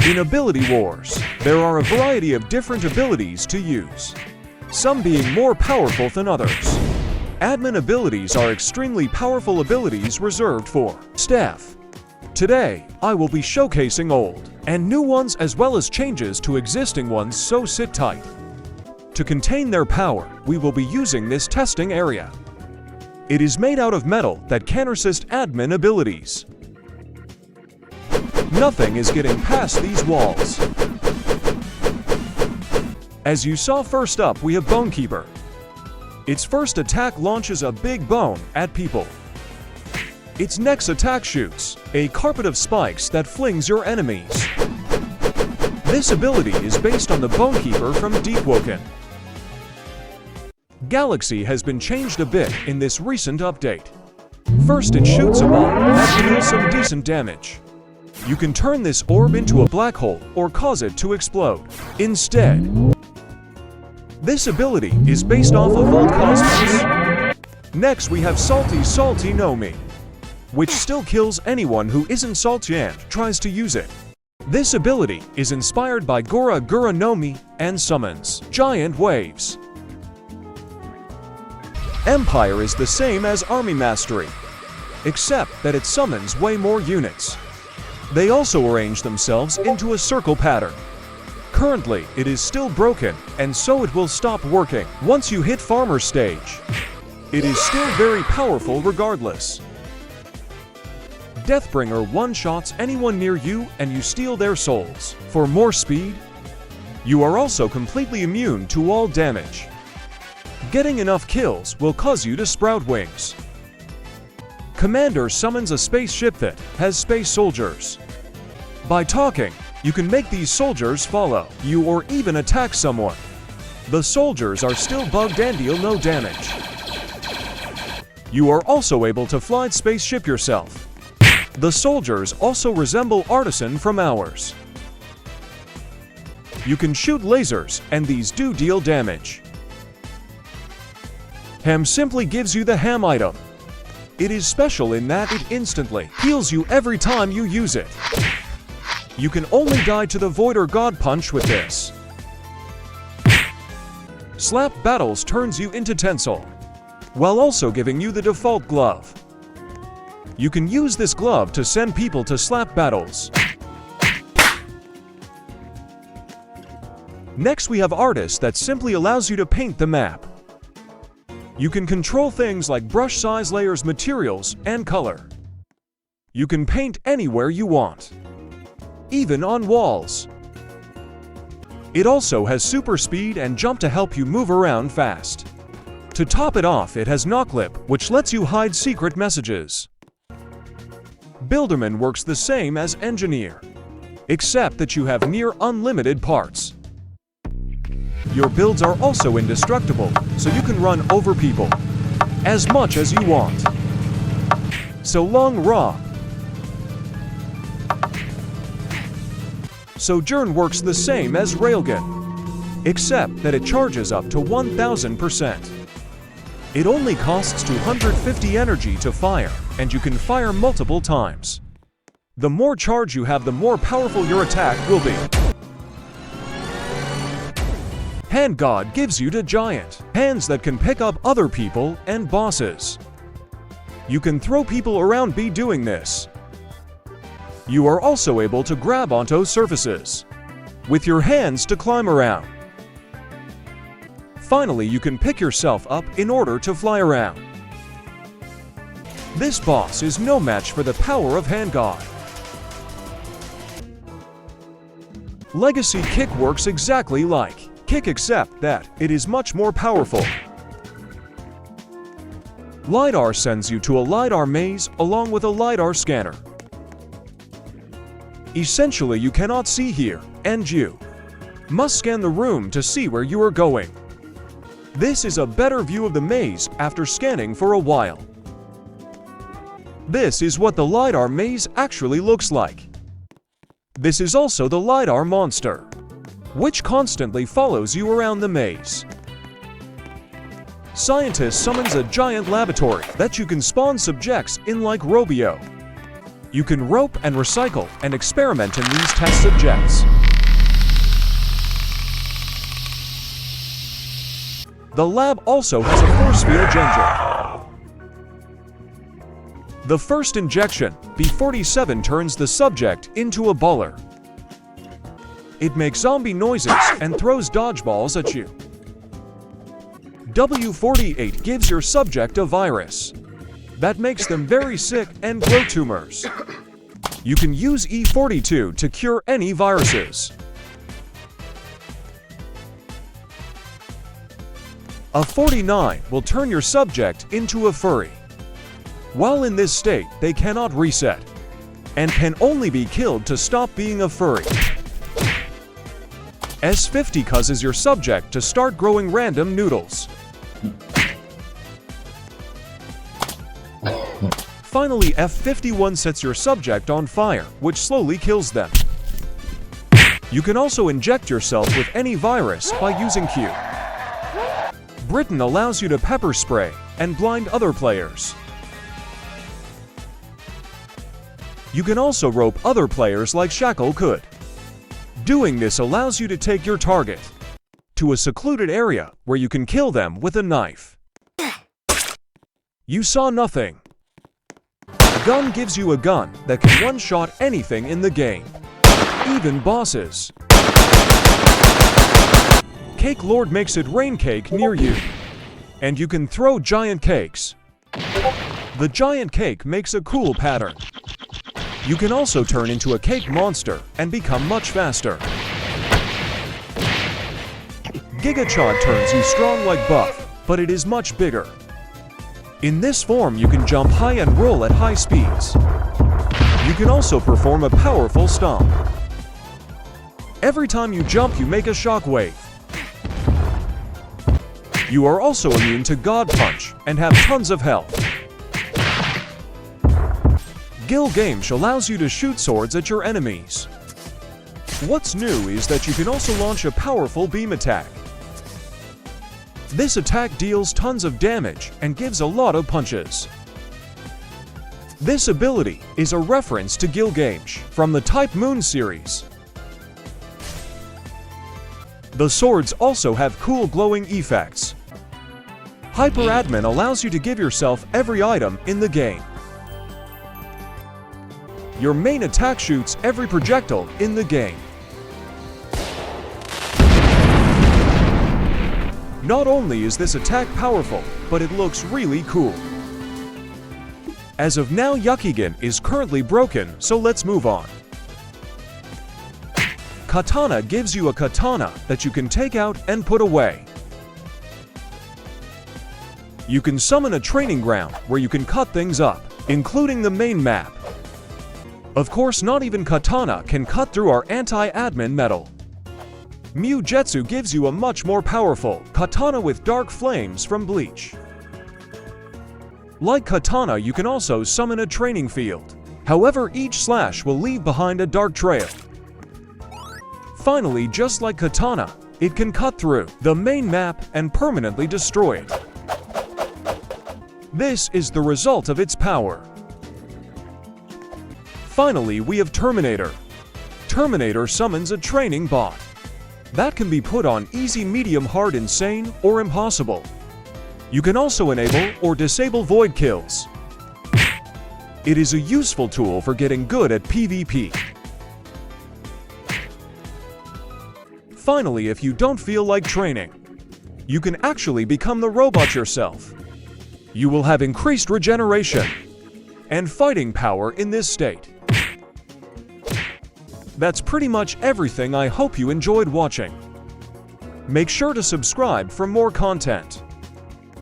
In Ability Wars, there are a variety of different abilities to use, some being more powerful than others. Admin abilities are extremely powerful abilities reserved for staff. Today, I will be showcasing old and new ones as well as changes to existing ones, so sit tight. To contain their power, we will be using this testing area. It is made out of metal that can resist admin abilities. Nothing is getting past these walls. As you saw, first up we have Bonekeeper. Its first attack launches a big bone at people. Its next attack shoots a carpet of spikes that flings your enemies. This ability is based on the Bonekeeper from Deathbringer. Galaxy has been changed a bit in this recent update. First, it shoots a bomb that deals some decent damage. You can turn this orb into a black hole or cause it to explode instead. This ability is based off of old cosmos. Next, we have Salty no Mi, which still kills anyone who isn't salty and tries to use it. This ability is inspired by Gura no Mi and summons giant waves. Empire is the same as Army Mastery, except that it summons way more units. They also arrange themselves into a circle pattern. Currently, it is still broken, and so it will stop working once you hit Farmer stage. It is still very powerful regardless. Deathbringer one-shots anyone near you and you steal their souls. For more speed, you are also completely immune to all damage. Getting enough kills will cause you to sprout wings. Commander summons a spaceship that has space soldiers. By talking, you can make these soldiers follow you or even attack someone. The soldiers are still bugged and deal no damage. You are also able to fly spaceship yourself. The soldiers also resemble Artisan from ours. You can shoot lasers and these do deal damage. Ham simply gives you the ham item. It is special in that it instantly heals you every time you use it. You can only die to the Void or God Punch with this. Slap Battles turns you into Tensile, while also giving you the default glove. You can use this glove to send people to slap battles. Next we have Artist that simply allows you to paint the map. You can control things like brush size, layers, materials, and color. You can paint anywhere you want, even on walls. It also has super speed and jump to help you move around fast. To top it off, it has Knocklip, which lets you hide secret messages. Builderman works the same as Engineer, except that you have near unlimited parts. Your builds are also indestructible, so you can run over people as much as you want. So long, Raw. Soujourn works the same as Railgun, except that it charges up to 1000%. It only costs 250 energy to fire, and you can fire multiple times. The more charge you have, the more powerful your attack will be. Hand God gives you the giant hands that can pick up other people and bosses. You can throw people around by doing this. You are also able to grab onto surfaces with your hands to climb around. Finally, you can pick yourself up in order to fly around. This boss is no match for the power of Hand God. Legacy Kick works exactly like Kick, except that it is much more powerful. LIDAR sends you to a LIDAR maze along with a LIDAR scanner. Essentially, you cannot see here, and you must scan the room to see where you are going. This is a better view of the maze after scanning for a while. This is what the LIDAR maze actually looks like. This is also the LIDAR monster, which constantly follows you around the maze. Scientist summons a giant laboratory that you can spawn subjects in like Robio. You can rope and recycle and experiment in these test subjects. The lab also has a force field ginger. The first injection, B-47, turns the subject into a baller. It makes zombie noises and throws dodgeballs at you. W-48 gives your subject a virus that makes them very sick and grow tumors. You can use E-42 to cure any viruses. A 49 will turn your subject into a furry. While in this state, they cannot reset and can only be killed to stop being a furry. S-50 causes your subject to start growing random noodles. Finally, F-51 sets your subject on fire, which slowly kills them. You can also inject yourself with any virus by using Q. Britain allows you to pepper spray and blind other players. You can also rope other players like Shackle could. Doing this allows you to take your target to a secluded area where you can kill them with a knife. You saw nothing. Gun gives you a gun that can one-shot anything in the game, even bosses. Cake Lord makes it rain cake near you, and you can throw giant cakes. The giant cake makes a cool pattern. You can also turn into a cake monster and become much faster. Gigachad turns you strong like Buff, but it is much bigger. In this form, you can jump high and roll at high speeds. You can also perform a powerful stomp. Every time you jump, you make a shockwave. You are also immune to God Punch and have tons of health. Gilgamesh allows you to shoot swords at your enemies. What's new is that you can also launch a powerful beam attack. This attack deals tons of damage and gives a lot of punches. This ability is a reference to Gilgamesh from the Type Moon series. The swords also have cool glowing effects. Hyperadmin allows you to give yourself every item in the game. Your main attack shoots every projectile in the game. Not only is this attack powerful, but it looks really cool. As of now, Yuckygan is currently broken, so let's move on. Katana gives you a katana that you can take out and put away. You can summon a training ground where you can cut things up, including the main map. Of course, not even Katana can cut through our anti-admin metal. Mugetsu gives you a much more powerful katana with dark flames from Bleach. Like Katana, you can also summon a training field. However, each slash will leave behind a dark trail. Finally, just like Katana, it can cut through the main map and permanently destroy it. This is the result of its power. Finally, we have Terminator. Terminator summons a training bot that can be put on easy, medium, hard, insane, or impossible. You can also enable or disable void kills. It is a useful tool for getting good at PvP. Finally, if you don't feel like training, you can actually become the robot yourself. You will have increased regeneration and fighting power in this state. That's pretty much everything. I hope you enjoyed watching. Make sure to subscribe for more content.